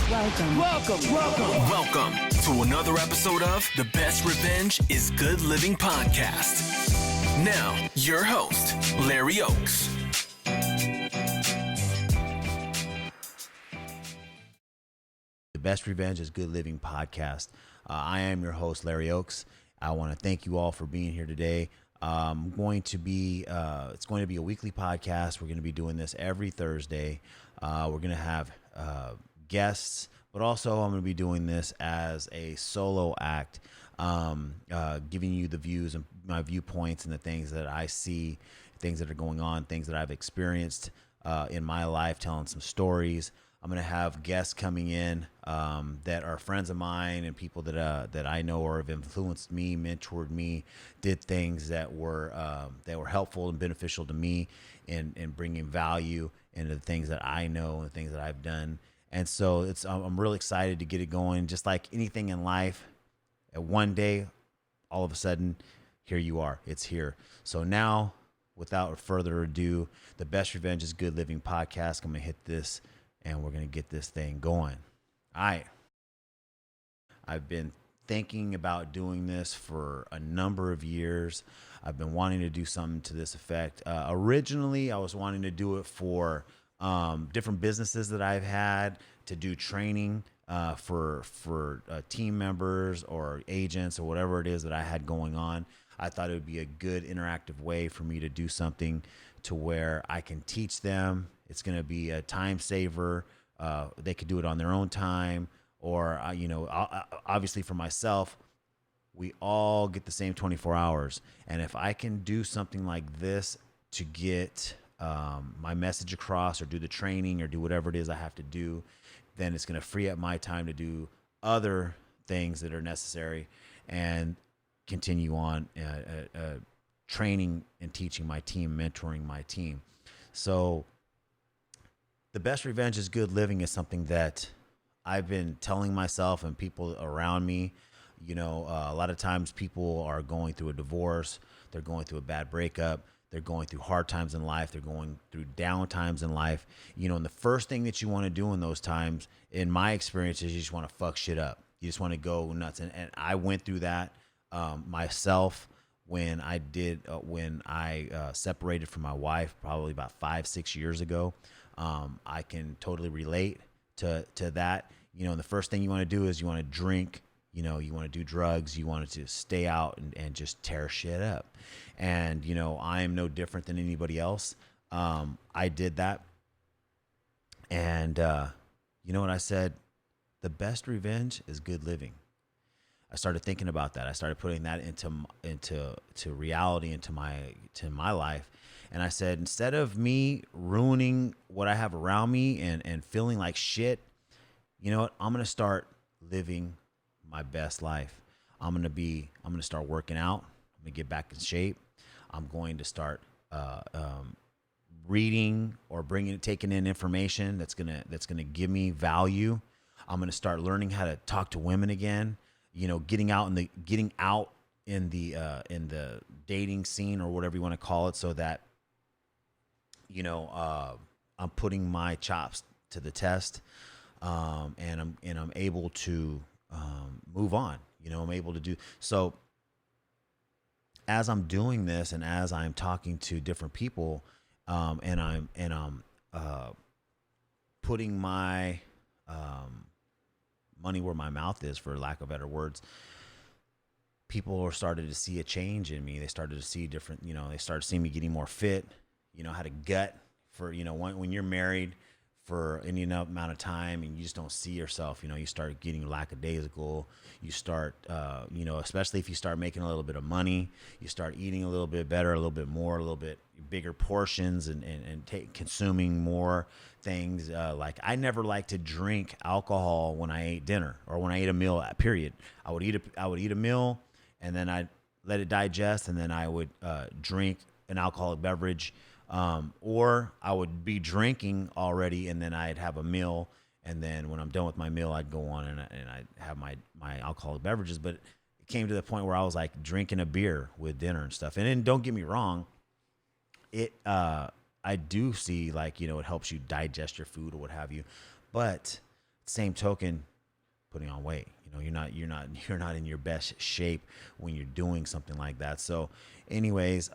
Welcome to another episode of The Best Revenge is Good Living podcast. Now, your host, Larry Oaks. The Best Revenge is Good Living podcast. I am your host, Larry Oaks. I want to thank you all for being here today. It's going to be a weekly podcast. We're going to be doing this every Thursday. We're going to have guests, but also I'm going to be doing this as a solo act, giving you the views and my viewpoints and the things that I see, things that are going on, things that I've experienced in my life, telling some stories. I'm going to have guests coming in that are friends of mine and people that I know or have influenced me, mentored me, did things that were helpful and beneficial to me in bringing value into the things that I know and the things that I've done. And so I'm really excited to get it going. Just like anything in life, at one day, all of a sudden, here you are. It's here. So now, without further ado, the Best Revenge is Good Living podcast. I'm going to hit this and we're going to get this thing going. All right. I've been thinking about doing this for a number of years. I've been wanting to do something to this effect. Originally, I was wanting to do it for different businesses that I've had to do training for team members or agents or whatever it is that I had going on. I thought it would be a good interactive way for me to do something to where I can teach them. It's going to be a time saver. They could do it on their own time, or obviously for myself, we all get the same 24 hours. And if I can do something like this to get my message across, or do the training, or do whatever it is I have to do, then it's going to free up my time to do other things that are necessary and continue on training and teaching my team, mentoring my team. So the Best Revenge is Good Living is something that I've been telling myself and people around me. A lot of times people are going through a divorce, they're going through a bad breakup, they're going through hard times in life, they're going through down times in life. And the first thing that you want to do in those times, in my experience, is you just want to fuck shit up. You just want to go nuts. And I went through that myself when I separated from my wife probably about 5-6 years ago. I can totally relate to that. And the first thing you want to do is you want to drink, you want to do drugs, you want to stay out and just tear shit up. And, I am no different than anybody else. I did that. And, you know what I said? The best revenge is good living. I started thinking about that. I started putting that into reality, into my life. And I said, instead of me ruining what I have around me and feeling like shit, you know what? I'm going to start living my best life. I'm going to start working out. I'm going to get back in shape. I'm going to start reading or taking in information that's going to give me value. I'm going to start learning how to talk to women again. Getting out in the dating scene, or whatever you want to call it, so that I'm putting my chops to the test, and I'm able to move on. I'm able to do so. As I'm doing this, and as I'm talking to different people, and I'm putting my money where my mouth is, for lack of better words, people are started to see a change in me. They started to see different, they started seeing me getting more fit, had a gut for, when you're married for any amount of time and you just don't see yourself, you start getting lackadaisical. You start, especially if you start making a little bit of money, you start eating a little bit better, a little bit more, a little bit bigger portions, and consuming more things. Like, I never liked to drink alcohol when I ate dinner or when I ate a meal, period. I would eat a meal, and then I'd let it digest, and then I would drink an alcoholic beverage, or I would be drinking already, and then I'd have a meal, and then when I'm done with my meal, I'd go on and I'd have my alcoholic beverages. But it came to the point where I was like drinking a beer with dinner and stuff. And then, don't get me wrong, I do see, like, it helps you digest your food or what have you, but same token, putting on weight. You know, you're not in your best shape when you're doing something like that. So, anyways,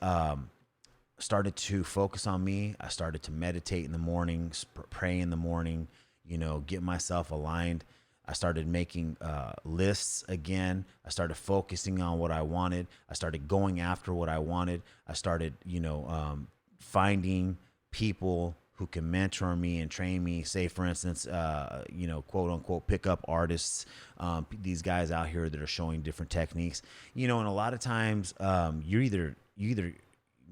started to focus on me. I started to meditate in the morning, pray in the morning, you know, get myself aligned. I started making lists again. I started focusing on what I wanted. I started going after what I wanted. I started, finding people who can mentor me and train me. Say, for instance, quote unquote, pickup artists, these guys out here that are showing different techniques, and a lot of times you either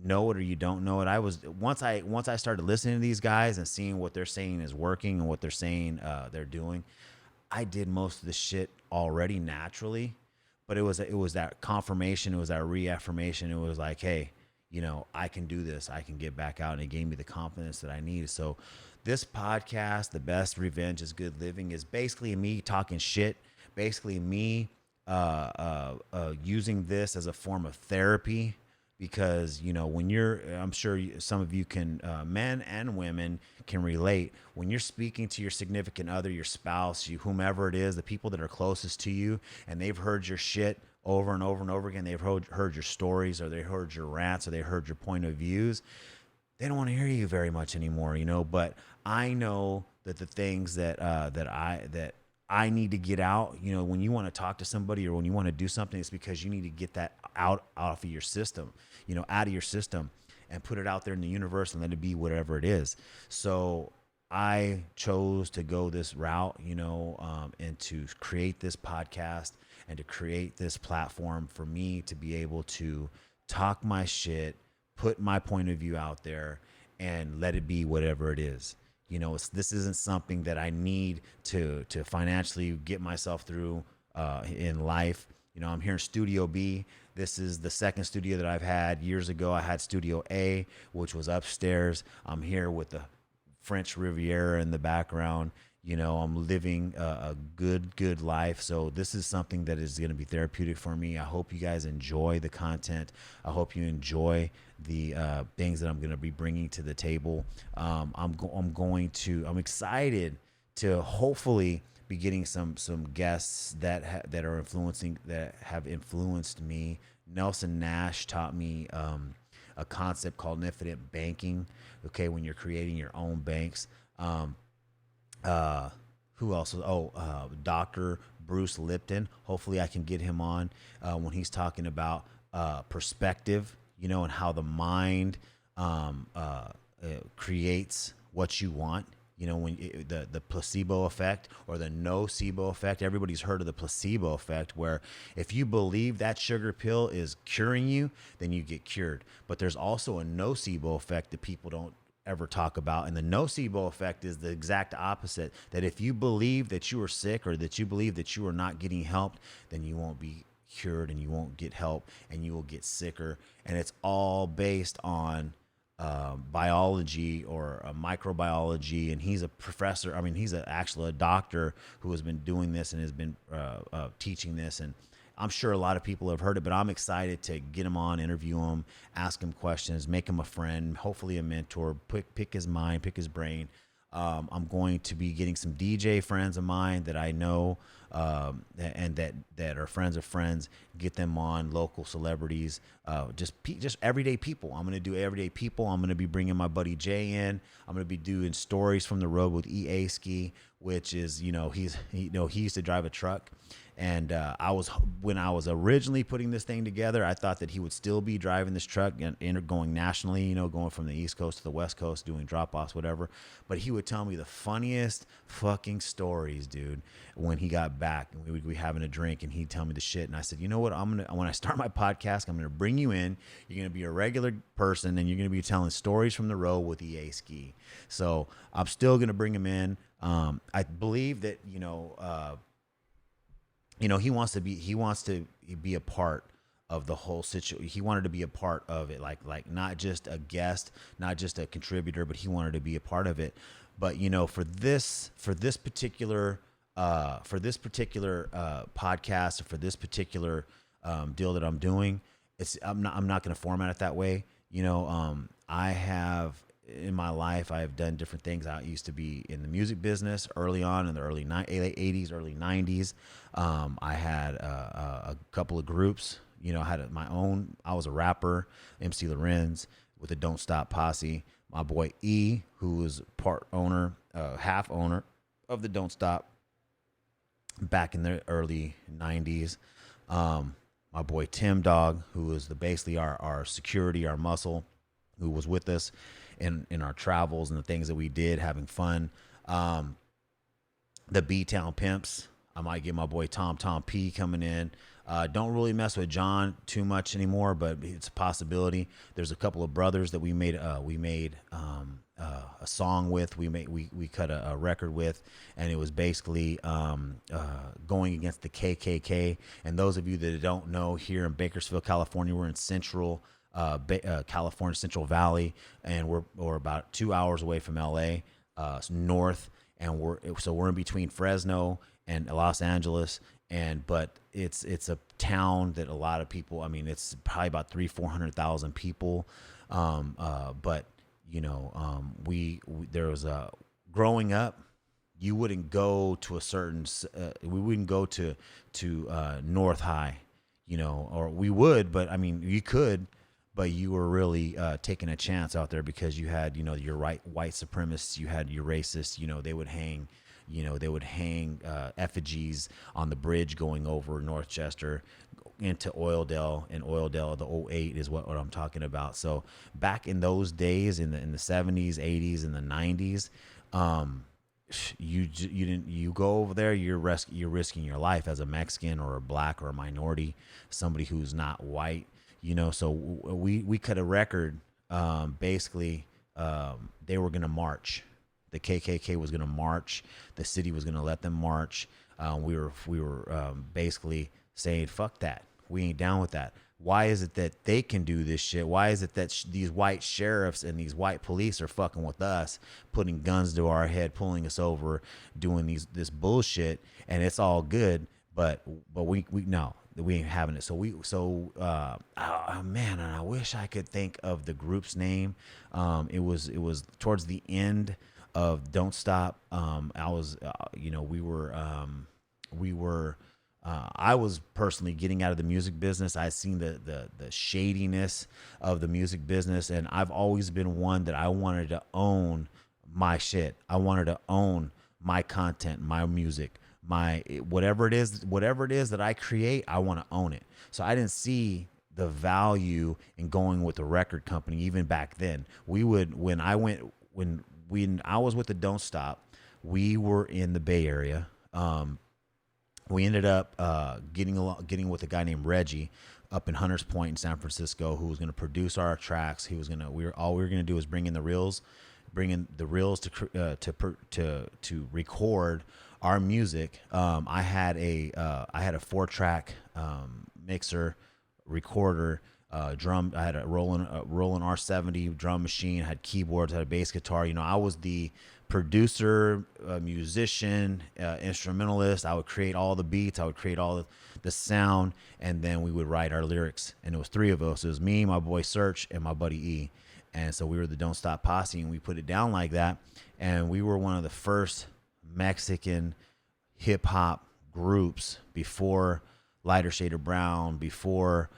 know it or you don't know it. Once I started listening to these guys and seeing what they're saying is working and what they're saying they're doing, I did most of the shit already naturally, but it was that confirmation, it was that reaffirmation. It was like, hey, I can do this. I can get back out, and it gave me the confidence that I needed. So this podcast, The Best Revenge is Good Living, is basically me talking shit, basically me using this as a form of therapy. Because, when I'm sure some of you can, men and women can relate. When you're speaking to your significant other, your spouse, whomever it is, the people that are closest to you, and they've heard your shit over and over and over again. They've heard your stories, or they heard your rants, or they heard your point of views. They don't want to hear you very much anymore, But I know that the things that I need to get out, when you want to talk to somebody or when you want to do something, it's because you need to get that out of your system, out of your system, and put it out there in the universe and let it be whatever it is. So I chose to go this route, and to create this podcast and to create this platform for me to be able to talk my shit, put my point of view out there, and let it be whatever it is. This isn't something that I need to financially get myself through in life. I'm here in Studio B. This is the second studio that I've had. Years ago, I had Studio A, which was upstairs. I'm here with the French Riviera in the background. I'm living a good life. So this is something that is going to be therapeutic for me. I hope you guys enjoy the content. I hope you enjoy the things that I'm going to be bringing to the table. I'm excited to hopefully be getting some guests that have influenced me. Nelson Nash taught me a concept called infinite banking. Okay, when you're creating your own banks. Who else? Dr. Bruce Lipton. Hopefully I can get him on when he's talking about perspective, and how the mind creates what you want. When the placebo effect or the nocebo effect. Everybody's heard of the placebo effect, where if you believe that sugar pill is curing you, then you get cured. But there's also a nocebo effect that people don't ever talk about. And the nocebo effect is the exact opposite, that if you believe that you are sick or that you believe that you are not getting helped, then you won't be cured and you won't get help and you will get sicker. And it's all based on biology or microbiology. And he's a professor. I mean, he's actually a doctor who has been doing this and has been teaching this. And I'm sure a lot of people have heard it, but I'm excited to get him on, interview him, ask him questions, make him a friend, hopefully a mentor, pick his mind, pick his brain. I'm going to be getting some DJ friends of mine that I know and that are friends of friends, get them on, local celebrities, just everyday people. I'm going to do everyday people. I'm going to be bringing my buddy Jay in. I'm going to be doing stories from the road with EA Ski, which is, he used to drive a truck. And when I was originally putting this thing together, I thought that he would still be driving this truck and going nationally, going from the East Coast to the West Coast, doing drop-offs, whatever. But he would tell me the funniest fucking stories, dude, when he got back. And we would be having a drink, and he'd tell me the shit. And I said, you know what? When I start my podcast, I'm going to bring you in. You're going to be a regular person, and you're going to be telling stories from the road with EA Ski. So I'm still going to bring him in. I believe that, he wants to be a part of the whole situation. He wanted to be a part of it, like not just a guest, not just a contributor, but he wanted to be a part of it. But for this particular podcast, for this particular deal that I'm doing, I'm not going to format it that way. I have in my life, I have done different things. I used to be in the music business early on in the late 80s, early 90s. I had a couple of groups. You know, I had my own. I was a rapper, MC Lorenz, with the Don't Stop Posse. My boy E, who was part owner, half owner of the Don't Stop back in the early 90s. My boy Tim Dog, who was basically our security, our muscle, who was with us in our travels and the things that we did, having fun. The B-Town Pimps. I might get my boy Tom P coming in. Don't really mess with John too much anymore, but it's a possibility. There's a couple of brothers that we made a song with. We cut a record with, and it was basically going against the KKK. And those of you that don't know, here in Bakersfield, California, we're in Central California, Central Valley, and we're about 2 hours away from LA, north, and we're in between Fresno and Los Angeles. But it's a town that a lot of people, I mean, it's probably about 400,000 people. But you know, there was growing up, you wouldn't go to we wouldn't go to North High, you know, or we would, but I mean, you could, but you were really taking a chance out there because you had, you know, your white supremacists, you had your racists, you know, they would hang effigies on the bridge going over Northchester into Oildale, and Oildale, the 08 is what I'm talking about. So back in those days, in the 70s, 80s, and the 90s, you go over there, you're risking your life as a Mexican or a black or a minority, somebody who's not white, you know. So we cut a record. Basically, they were gonna march. The KKK was gonna march. The city was gonna let them march. We were basically saying, "Fuck that. We ain't down with that." Why is it that they can do this shit? Why is it that these white sheriffs and these white police are fucking with us, putting guns to our head, pulling us over, doing this bullshit, and it's all good, but we no, we ain't having it. Man, and I wish I could think of the group's name. It was towards the end of Don't Stop. I was, I was personally getting out of the music business. I seen the shadiness of the music business, and I've always been one that I wanted to own my shit. I wanted to own my content, my music, my whatever it is that I create. I want to own it. So I didn't see the value in going with a record company even back then. When I was with the Don't Stop, we were in the Bay Area. We ended up getting with a guy named Reggie up in Hunters Point in San Francisco, who was going to produce our tracks. All we were going to do was bring in the reels to record our music. I had a 4-track mixer, recorder, drum. I had a Roland R70 drum machine. I had keyboards. I had a bass guitar. You know, I was the producer, musician, instrumentalist. I would create all the beats. I would create all the sound, and then we would write our lyrics. And it was 3 of us. It was me, my boy Search, and my buddy E. And so we were the Don't Stop Posse, and we put it down like that. And we were one of the first Mexican hip hop groups before Lighter Shade of Brown, before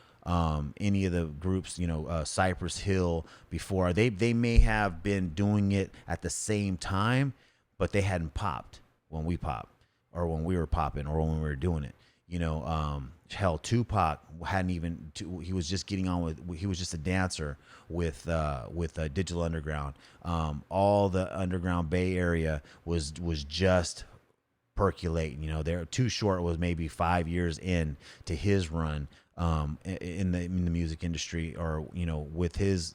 any of the groups, you know, Cypress Hill, before they may have been doing it at the same time, but they hadn't popped when we popped, or when we were popping, or when we were doing it. You know, hell, Tupac hadn't even. He was just getting on with. He was just a dancer with Digital Underground. All the underground Bay Area was just percolating. You know, there Too Short was maybe 5 years in to his run in the music industry, or you know, with his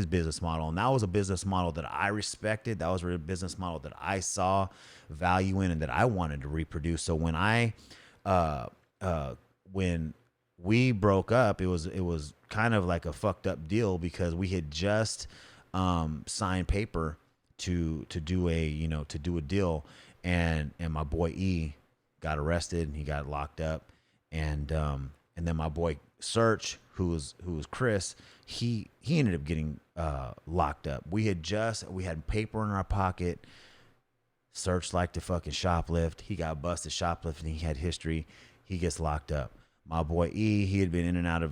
business model. And that was a business model that I respected. That was a business model that I saw value in and that I wanted to reproduce. So when when we broke up, it was kind of like a fucked up deal, because we had just signed paper to do a deal, and my boy E got arrested and he got locked up, and then my boy Search, who was Chris, he ended up getting locked up. We had paper in our pocket. Search liked to fucking shoplift. He got busted shoplifting. He had history. He gets locked up. My boy E, he had been in and out of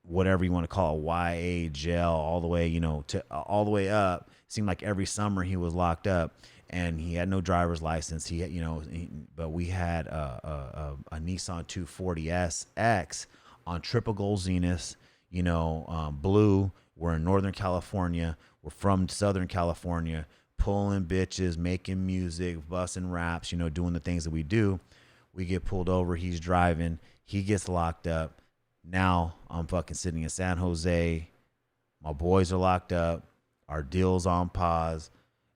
whatever you want to call it, YA jail, all the way, to all the way up. Seemed like every summer he was locked up, and he had no driver's license. He had, but we had a Nissan 240S X on triple gold Zenith, blue. We're in Northern California. We're from Southern California, pulling bitches, making music, busting raps, doing the things that we do. We get pulled over. He's driving. He gets locked up. Now I'm fucking sitting in San Jose. My boys are locked up. Our deal's on pause.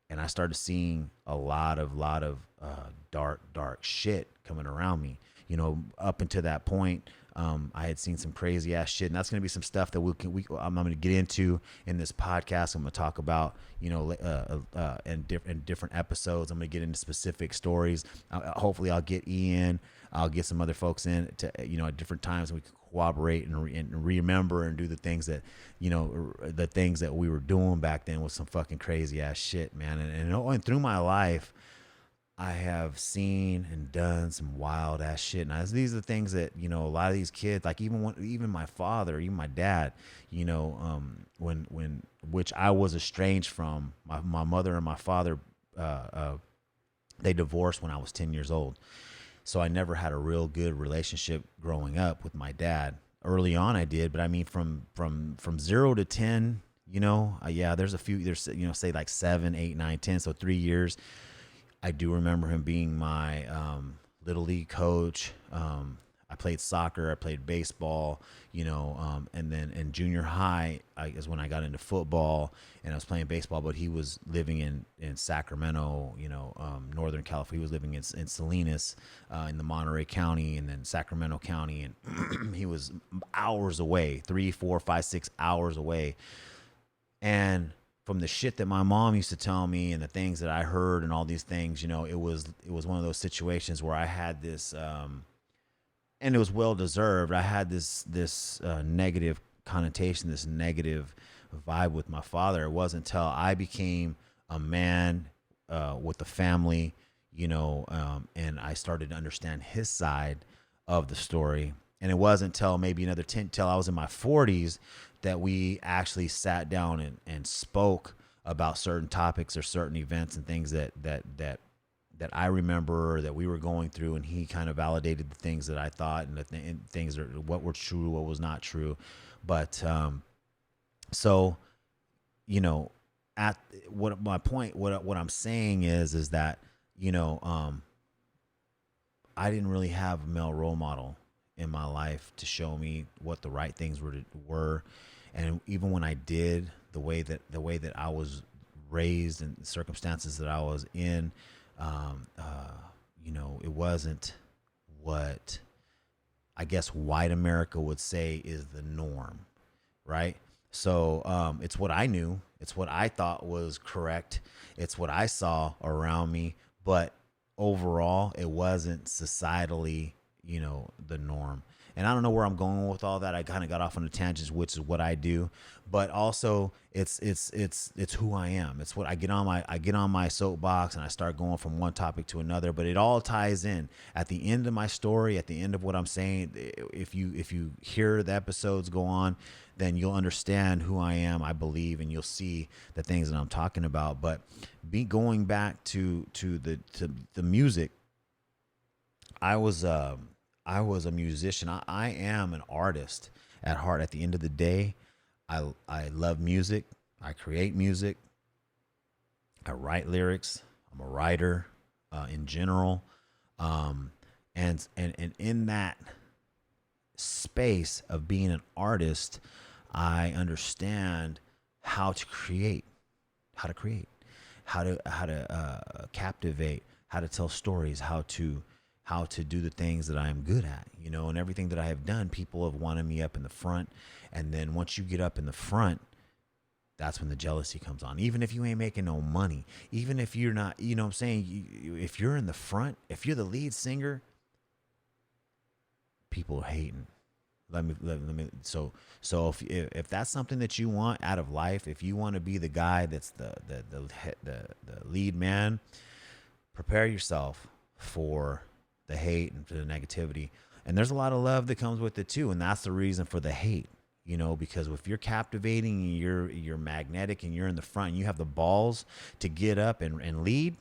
And I started seeing a lot of dark shit coming around me. Up until that point, I had seen some crazy ass shit, and that's going to be some stuff that I'm going to get into in this podcast. I'm going to talk about, in different episodes. I'm going to get into specific stories. Hopefully I'll get Ian. I'll get some other folks in to, at different times, and we can cooperate and remember and do the things that, the things that we were doing back then was some fucking crazy ass shit, man. And through my life, I have seen and done some wild ass shit. And these are the things that, a lot of these kids, like even my father, even my dad, which I was estranged from my mother and my father, they divorced when I was 10 years old. So I never had a real good relationship growing up with my dad. Early on I did, but I mean, from 0 to 10, there's a few, say like 7, 8, 9, 10. So 3 years. I do remember him being my little league coach. I played soccer. I played baseball, and then in junior high is when I got into football, and I was playing baseball, but he was living in Sacramento, Northern California. He was living in Salinas, in the Monterey County, and then Sacramento County. And he was hours away, 3, 4, 5, 6 hours away. And from the shit that my mom used to tell me and the things that I heard and all these things, it was one of those situations where I had this, and it was well deserved. I had this negative connotation, this negative vibe with my father. It wasn't until I became a man with a family, and I started to understand his side of the story. And it wasn't until maybe another 10, till I was in my 40s, that we actually sat down and spoke about certain topics or certain events and things that I remember that we were going through, and he kind of validated the things that I thought and things that what were true, what was not true. But so at what my point, what I'm saying is that I didn't really have a male role model in my life to show me what the right things were. And even when I did, the way that I was raised and the circumstances that I was in, it wasn't what I guess white America would say is the norm, right? So it's what I knew. It's what I thought was correct. It's what I saw around me. But overall, it wasn't societally, the norm. And I don't know where I'm going with all that. I kind of got off on a tangent, which is what I do, but also it's who I am. It's what I get on my soapbox and I start going from one topic to another, but it all ties in at the end of my story, at the end of what I'm saying. If you hear the episodes go on, then you'll understand who I am, I believe, and you'll see the things that I'm talking about. But going back to the music, I was a musician. I am an artist at heart. At the end of the day, I love music. I create music. I write lyrics. I'm a writer in general. And in that space of being an artist, I understand how to create, how to captivate, how to tell stories, how to do the things that I am good at, and everything that I have done, people have wanted me up in the front. And then once you get up in the front, that's when the jealousy comes on. Even if you ain't making no money, even if you're not, what I'm saying, if you're in the front, if you're the lead singer, people are hating. If that's something that you want out of life, if you want to be the guy that's the lead man, prepare yourself for the hate and for the negativity. And there's a lot of love that comes with it too, and that's the reason for the hate. Because if you're captivating, and you're magnetic, and you're in the front, and you have the balls to get up and lead,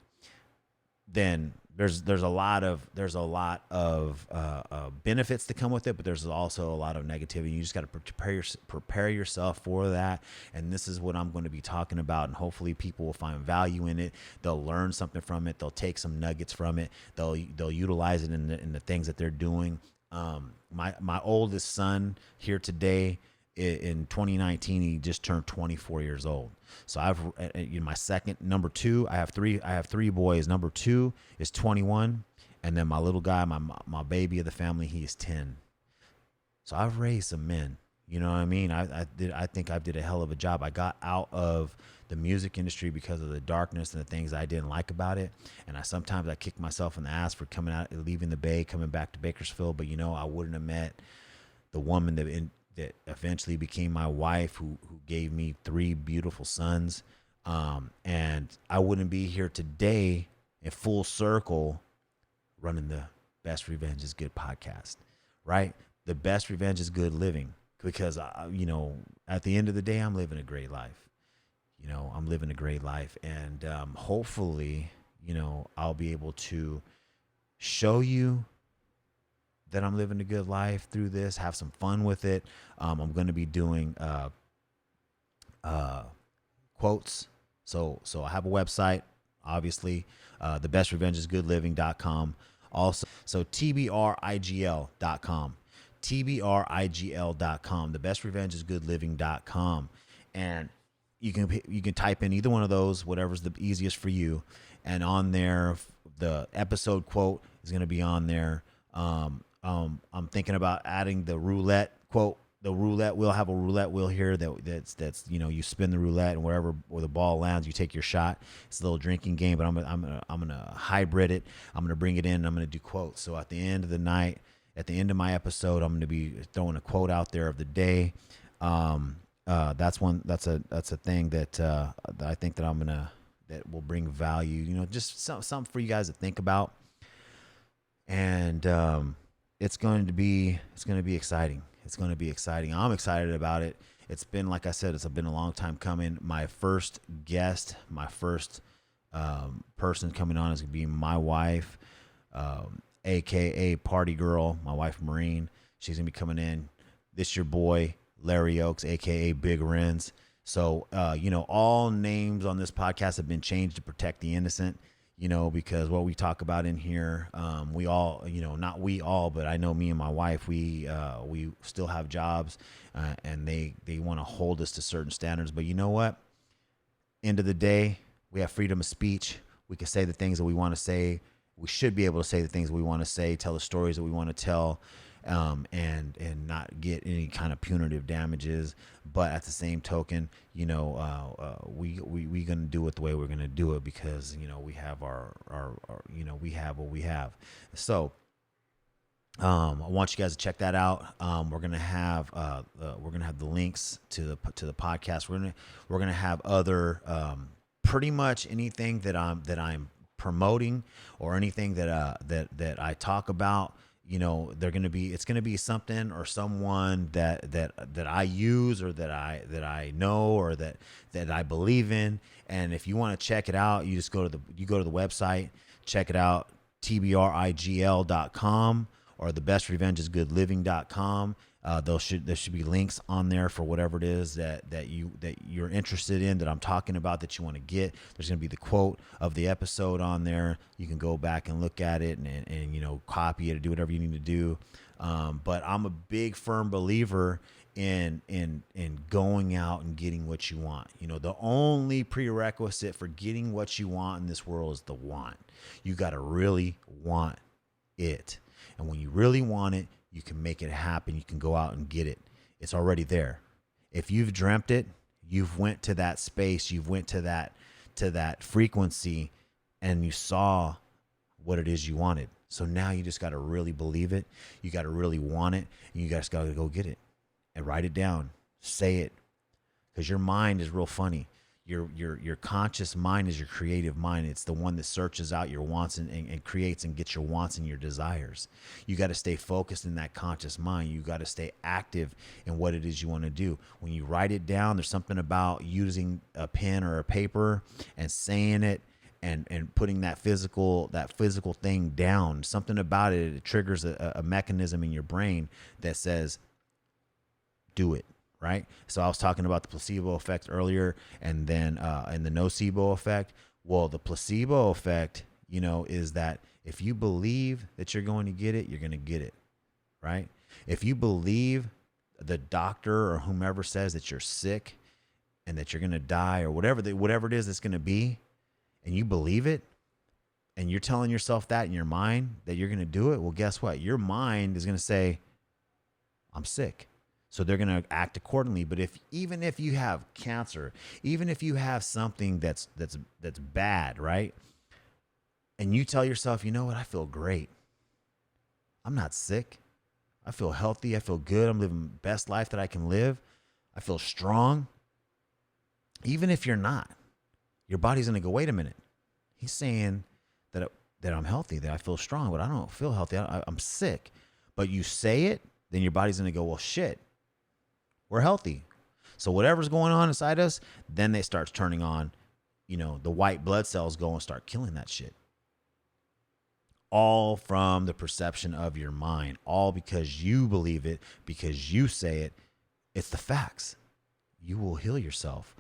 then there's a lot of benefits that come with it, but there's also a lot of negativity. You just got to prepare yourself for that. And this is what I'm going to be talking about, and hopefully people will find value in it. They'll learn something from it. They'll take some nuggets from it. They'll utilize it in the things that they're doing. My oldest son here today, in 2019, he just turned 24 years old. So I've my second, number two, I have three boys. Number two is 21, and then my little guy, my baby of the family, he is 10. So I've raised some men. You know what I mean? I think I did a hell of a job. I got out of the music industry because of the darkness and the things I didn't like about it. And sometimes I kick myself in the ass for leaving the Bay, coming back to Bakersfield. But I wouldn't have met the woman that eventually became my wife, who gave me 3 beautiful sons. And I wouldn't be here today in full circle running the Best Revenge is Good podcast, right? The best revenge is good living, because, at the end of the day, I'm living a great life. I'm living a great life. And hopefully, I'll be able to show you that I'm living a good life through this, have some fun with it. I'm going to be doing quotes. So I have a website, obviously, thebestrevengeisgoodliving.com. Also, so tbrigl.com, thebestrevengeisgoodliving.com. And you can type in either one of those, whatever's the easiest for you. And on there, the episode quote is going to be on there. I'm thinking about adding the roulette quote. The roulette, we'll have a roulette wheel here that's you spin the roulette, and where the ball lands, you take your shot. It's a little drinking game, but I'm gonna hybrid it. I'm gonna bring it in, and I'm gonna do quotes. So at the end of the night, at the end of my episode, I'm gonna be throwing a quote out there of the day. That's a thing that I think that that will bring value. Just something for you guys to think about. And it's going to be exciting. It's going to be exciting. I'm excited about it. It's been, like I said, it's been a long time coming. My first guest, my first person coming on is going to be my wife, AKA Party Girl, my wife, Maureen. She's going to be coming in. This your boy, Larry Oaks, AKA Big Renz. So, all names on this podcast have been changed to protect the innocent. Because what we talk about in here, we all, not we all, but I know me and my wife, we still have jobs, and they want to hold us to certain standards. But you know what? End of the day, we have freedom of speech. We can say the things that we want to say. We should be able to say the things we want to say, tell the stories that we want to tell, and not get any kind of punitive damages. But at the same token, we gonna do it the way we're gonna do it, because we have our we have what we have. So I want you guys to check that out. We're gonna have the links to the podcast. We're gonna have other pretty much anything that I'm promoting, or anything that I talk about. It's gonna be something or someone that I use, or that I know, or that I believe in. And if you want to check it out, you just go to the website, check it out, tbrigl.com, or thebestrevengeisgoodliving.com. There should be links on there for whatever it is that you're interested in, that I'm talking about, that you want to get. There's going to be the quote of the episode on there. You can go back and look at it and copy it or do whatever you need to do. But I'm a big firm believer in going out and getting what you want. The only prerequisite for getting what you want in this world is the want. You got to really want it. And when you really want it, you can make it happen. You can go out and get it. It's already there. If you've dreamt it, you've went to that space, you've went to that frequency, and you saw what it is you wanted. So now you just got to really believe it. You got to really want it. And you just got to go get it and write it down. Say it. Because your mind is real funny. Your conscious mind is your creative mind. It's the one that searches out your wants and creates and gets your wants and your desires. You got to stay focused in that conscious mind. You got to stay active in what it is you want to do. When you write it down, there's something about using a pen or a paper and saying it and putting that physical thing down. Something about it triggers a mechanism in your brain that says, do it. Right. So I was talking about the placebo effect earlier and then and the nocebo effect. Well, the placebo effect, is that if you believe that you're going to get it, you're going to get it. Right. If you believe the doctor or whomever says that you're sick and that you're going to die or whatever it is that's going to be, and you believe it and you're telling yourself that in your mind that you're going to do it. Well, guess what? Your mind is going to say, I'm sick. So they're going to act accordingly. But even if you have cancer, even if you have something that's bad, right? And you tell yourself, you know what? I feel great. I'm not sick. I feel healthy. I feel good. I'm living the best life that I can live. I feel strong. Even if you're not, your body's going to go, wait a minute. He's saying that I'm healthy, that I feel strong, but I don't feel healthy. I'm sick. But you say it, then your body's going to go, well, shit. We're healthy. So whatever's going on inside us, then they start turning on, the white blood cells go and start killing that shit. All from the perception of your mind, all because you believe it, because you say it. It's the facts. You will heal yourself.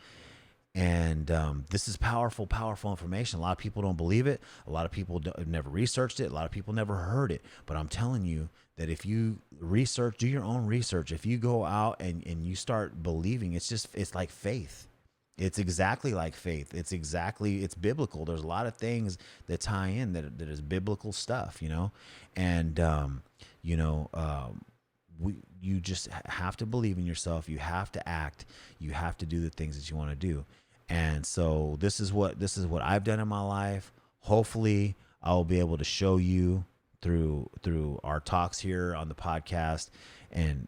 And this is powerful, powerful information. A lot of people don't believe it. A lot of people have never researched it. A lot of people never heard it. But I'm telling you that if you do your own research, if you go out and you start believing, it's like faith. It's exactly like faith. It's biblical. There's a lot of things that tie in that is biblical stuff, and, you just have to believe in yourself. You have to act. You have to do the things that you want to do. And so this is what I've done in my life. Hopefully I will be able to show you through our talks here on the podcast. And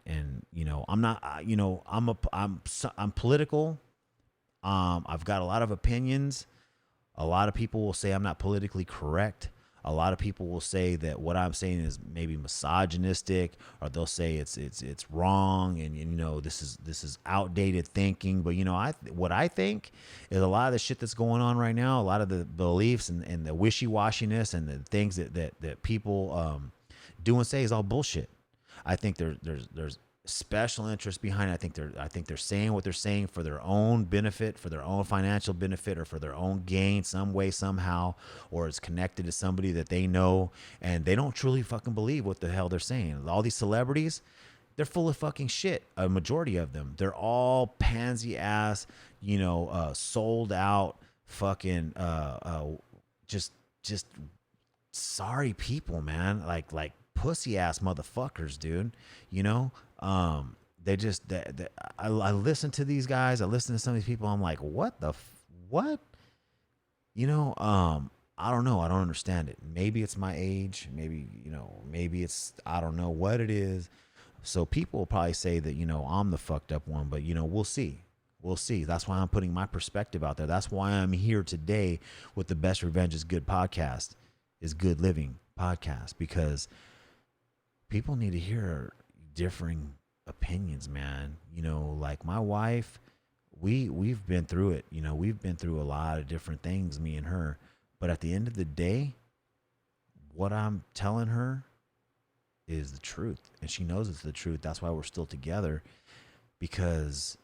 I'm not, I'm political. I've got a lot of opinions. A lot of people will say I'm not politically correct. A lot of people will say that what I'm saying is maybe misogynistic, or they'll say it's wrong, and this is outdated thinking. But what I think is a lot of the shit that's going on right now, a lot of the beliefs and the wishy-washiness and the things that people do and say is all bullshit. I think there's special interest behind it. I think they're saying what they're saying for their own benefit, for their own financial benefit, or for their own gain some way, somehow, or it's connected to somebody that they know, and they don't truly fucking believe what the hell they're saying. All these celebrities, they're full of fucking shit. A majority of them, they're all pansy ass, sold out fucking just sorry people, man. Like pussy ass motherfuckers, dude. I listen to these guys. I listen to some of these people. I'm like, what? I don't know. I don't understand it. Maybe it's my age. Maybe it's, I don't know what it is. So people will probably say that, I'm the fucked up one, but we'll see. We'll see. That's why I'm putting my perspective out there. That's why I'm here today with the Best Revenge is Good podcast, is Good Living podcast, because people need to hear differing opinions, man. Like my wife, we've been through it. We've been through a lot of different things, me and her. But at the end of the day, what I'm telling her is the truth, and she knows it's the truth. That's why we're still together, because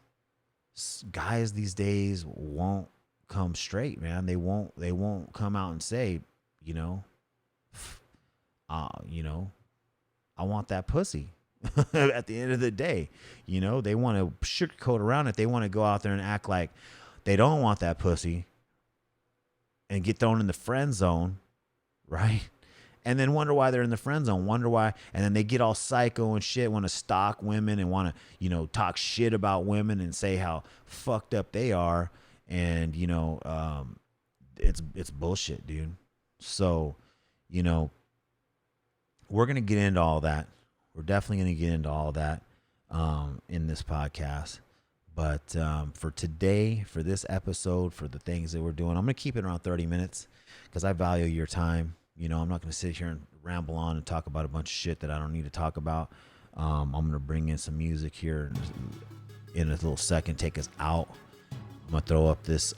guys these days won't come straight, man. They won't come out and say, I want that pussy. At the end of the day, they want to sugarcoat around it. They want to go out there and act like they don't want that pussy and get thrown in the friend zone, right? And then wonder why they're in the friend zone, wonder why. And then they get all psycho and shit, want to stalk women and want to, talk shit about women and say how fucked up they are. And, it's bullshit, dude. So, you know, we're going to get into all that. We're definitely going to get into all that in this podcast. But for today, for this episode, for the things that we're doing, I'm going to keep it around 30 minutes because I value your time. You know, I'm not going to sit here and ramble on and talk about a bunch of shit that I don't need to talk about. I'm going to bring in some music here in a little second, take us out. I'm going to throw up this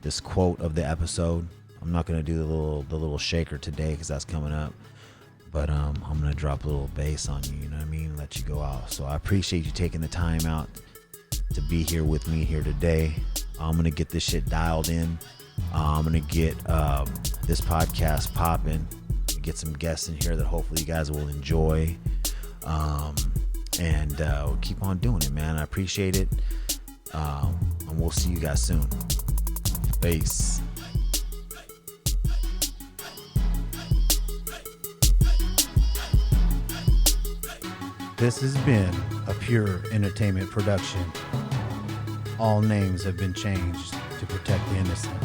this quote of the episode. I'm not going to do the little shaker today because that's coming up. But I'm going to drop a little bass on you, you know what I mean? Let you go out. So I appreciate you taking the time out to be here with me here today. I'm going to get this shit dialed in. I'm going to get this podcast popping. Get some guests in here that hopefully you guys will enjoy. And we'll keep on doing it, man. I appreciate it. And we'll see you guys soon. Peace. This has been a pure entertainment production. All names have been changed to protect the innocent.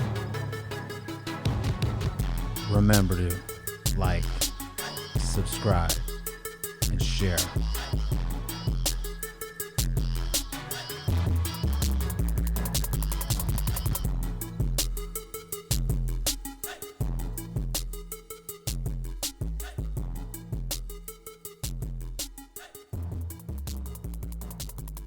Remember to like, subscribe, and share.